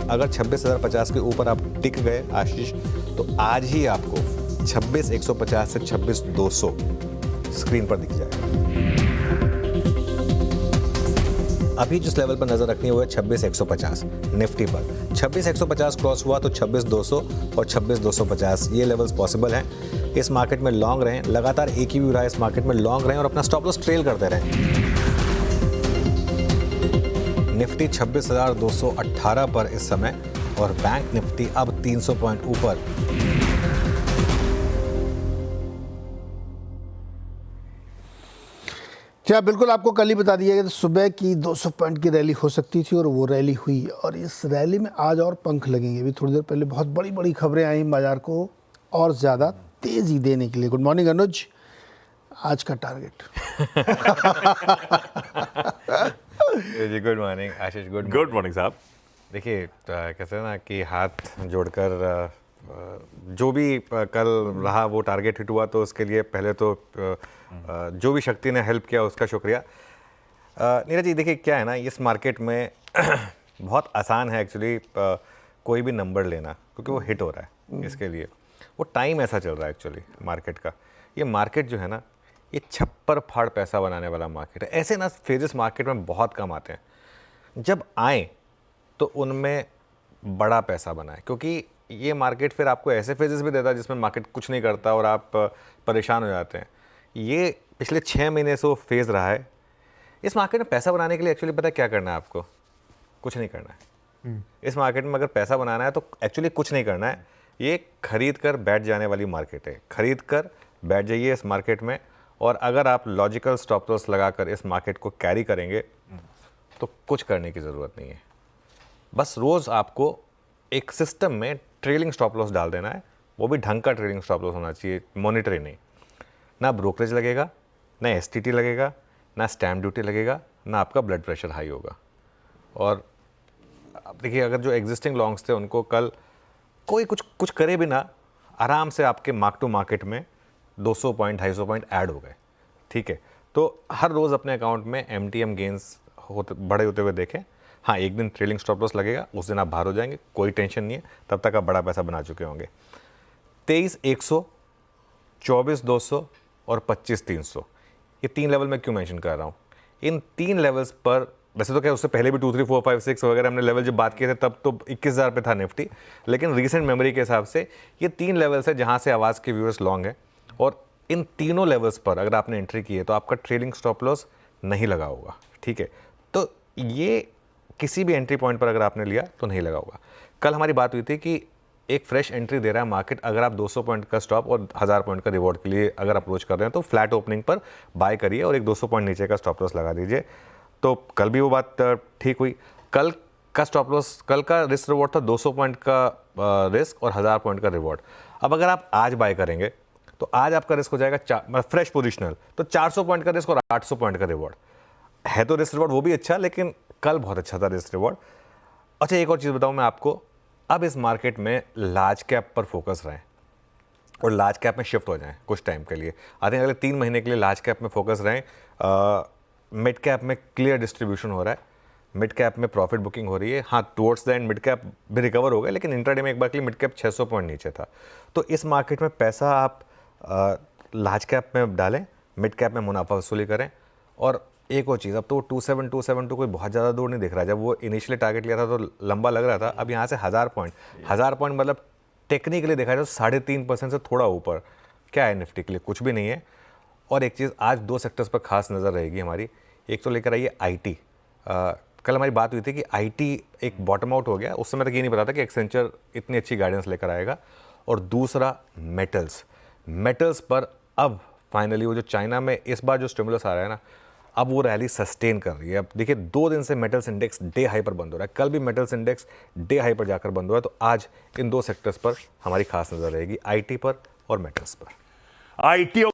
अगर 26,050 के ऊपर आप टिक गए आशीष, तो आज ही आपको 26,150 से 26,200 स्क्रीन पर दिख जाएगा। अभी जिस लेवल पर नजर रखनी है वो है 26,150 निफ्टी पर। 26,150 क्रॉस हुआ तो 26,200 और 26,250 ये लेवल्स पॉसिबल हैं। इस मार्केट में लॉन्ग रहें, लगातार एक ही व्यू रहा है, इस मार्केट में लॉन्ग रहें और अपना स्टॉप लॉस ट्रेल करते रहें। निफ्टी 26,218 पर इस समय और बैंक निफ्टी अब 300 पॉइंट ऊपर। क्या बिल्कुल आपको कल ही बता दिया गया, सुबह की 200 पॉइंट की रैली हो सकती थी और वो रैली हुई, और इस रैली में आज और पंख लगेंगे। अभी थोड़ी देर पहले बहुत बड़ी बड़ी खबरें आई बाजार को और ज़्यादा तेज़ी देने के लिए। गुड मॉर्निंग अनुज, आज का टारगेट। जी गुड मॉर्निंग आशीष। गुड मॉर्निंग साहब। देखिए कहते हैं ना कि हाथ जोड़कर जो भी कल रहा वो टारगेट हिट हुआ, तो उसके लिए पहले तो जो भी शक्ति ने हेल्प किया उसका शुक्रिया। नीरज जी देखिए क्या है ना, इस मार्केट में बहुत आसान है एक्चुअली कोई भी नंबर लेना, क्योंकि वो हिट हो रहा है। इसके लिए वो टाइम ऐसा चल रहा है एक्चुअली मार्केट का। ये मार्केट जो है ना, ये छप्पर फाड़ पैसा बनाने वाला मार्केट है। ऐसे ना फेजेस मार्केट में बहुत कम आते हैं। जब आए तो उनमें बड़ा पैसा बनाए, क्योंकि ये मार्केट फिर आपको ऐसे फेजेस भी देता है जिसमें मार्केट कुछ नहीं करता और आप परेशान हो जाते हैं। ये पिछले 6 महीने से वो फेज़ रहा है। इस मार्केट में पैसा बनाने के लिए एक्चुअली पता है क्या करना है आपको? कुछ नहीं करना है। इस मार्केट में अगर पैसा बनाना है तो एक्चुअली कुछ नहीं करना है। ये खरीद कर बैठ जाने वाली मार्केट है। खरीद कर बैठ जाइए इस मार्केट में, और अगर आप लॉजिकल स्टॉप लॉस लगाकर इस मार्केट को कैरी करेंगे तो कुछ करने की ज़रूरत नहीं है। बस रोज़ आपको एक सिस्टम में ट्रेलिंग स्टॉप लॉस डाल देना है, वो भी ढंग का ट्रेलिंग स्टॉप लॉस होना चाहिए, मॉनिटरी नहीं। ना ब्रोकरेज लगेगा, ना एसटीटी लगेगा, ना स्टैम्प ड्यूटी लगेगा, ना आपका ब्लड प्रेशर हाई होगा। और अब देखिए अगर जो एग्जिस्टिंग लॉन्ग्स थे उनको कल कोई कुछ करे भी ना, आराम से आपके मार्क टू मार्केट में 200 पॉइंट 250 पॉइंट ऐड हो गए। ठीक है, तो हर रोज़ अपने अकाउंट में MTM गेंस बड़े होते हुए देखें। हाँ, एक दिन ट्रेलिंग स्टॉप लॉस लगेगा, उस दिन आप बाहर हो जाएंगे, कोई टेंशन नहीं है, तब तक आप बड़ा पैसा बना चुके होंगे। 23,100, 24,200 और 25,300, ये 3 लेवल मैं क्यों मेंशन कर रहा हूँ? इन 3 लेवल्स पर वैसे तो क्या उससे पहले भी 2, 3, 4, 5, 6 वगैरह हमने लेवल जब बात किए थे तब तो 21,000 पे था निफ्टी, लेकिन रीसेंट मेमोरी के हिसाब से ये 3 लेवल्स है जहाँ से आवाज़ के व्यूअर्स लॉन्ग है। और इन तीनों लेवल्स पर अगर आपने एंट्री की है तो आपका ट्रेलिंग स्टॉप लॉस नहीं लगा होगा। ठीक है, तो ये किसी भी एंट्री पॉइंट पर अगर आपने लिया तो नहीं लगा होगा। कल हमारी बात हुई थी कि एक फ्रेश एंट्री दे रहा है मार्केट, अगर आप 200 पॉइंट का स्टॉप और 1000 पॉइंट का रिवॉर्ड के लिए अगर अप्रोच कर रहे हैं तो फ्लैट ओपनिंग पर बाय करिए और एक 200 पॉइंट नीचे का स्टॉप लॉस लगा दीजिए। तो कल भी वो बात ठीक हुई। कल का स्टॉप लॉस, कल का रिस्क रिवॉर्ड था 200 पॉइंट का रिस्क और 1000 पॉइंट का रिवॉर्ड। अब अगर आप आज बाय करेंगे तो आज आपका रिस्क हो जाएगा फ्रेश पोजिशनल, तो 400 पॉइंट का रिस्क और 800 पॉइंट का रिवॉर्ड है। तो रिस्क रिवॉर्ड वो भी अच्छा, लेकिन कल बहुत अच्छा था रिस्क रिवॉर्ड। अच्छा, एक और चीज़ बताऊं मैं आपको, अब इस मार्केट में लार्ज कैप पर फोकस रहें और लार्ज कैप में शिफ्ट हो जाएं कुछ टाइम के लिए। आई थिंक अगले 3 महीने के लिए लार्ज कैप में फोकस रहें। मिड कैप में क्लियर डिस्ट्रीब्यूशन हो रहा है, मिड कैप में प्रॉफिट बुकिंग हो रही है। हाँ, towards the end mid cap भी रिकवर हो गया, लेकिन इंट्राडे में एक बार के लिए मिड कैप 600 पॉइंट नीचे था। तो इस मार्केट में पैसा आप लार्ज कैप में डालें, मिड कैप में मुनाफा वसूली करें। और एक और चीज़, अब तो 27 कोई बहुत ज़्यादा दूर नहीं दिख रहा है। जब वो इनिशियली टारगेट लिया था तो लंबा लग रहा था। अब यहाँ से 1000 पॉइंट मतलब टेक्निकली देखा जाए तो 3.5% से थोड़ा ऊपर क्या है निफ्टी के लिए? कुछ भी नहीं है। और एक चीज़, आज 2 सेक्टर्स पर खास नज़र रहेगी हमारी। एक तो लेकर आइए IT। कल हमारी बात हुई थी कि IT एक बॉटम आउट हो गया, उस समय तक ये नहीं पता था कि एक्सेंचर इतनी अच्छी गाइडेंस लेकर आएगा। और दूसरा मेटल्स पर अब फाइनली वो जो चाइना में इस बार जो स्टिमुलस आ रहा है ना, अब वो रैली सस्टेन कर रही है। अब देखिए 2 दिन से मेटल्स इंडेक्स डे हाई पर बंद हो रहा है, कल भी मेटल्स इंडेक्स डे हाई पर जाकर बंद हुआ है। तो आज इन 2 सेक्टर्स पर हमारी खास नज़र रहेगी, IT पर और मेटल्स पर। IT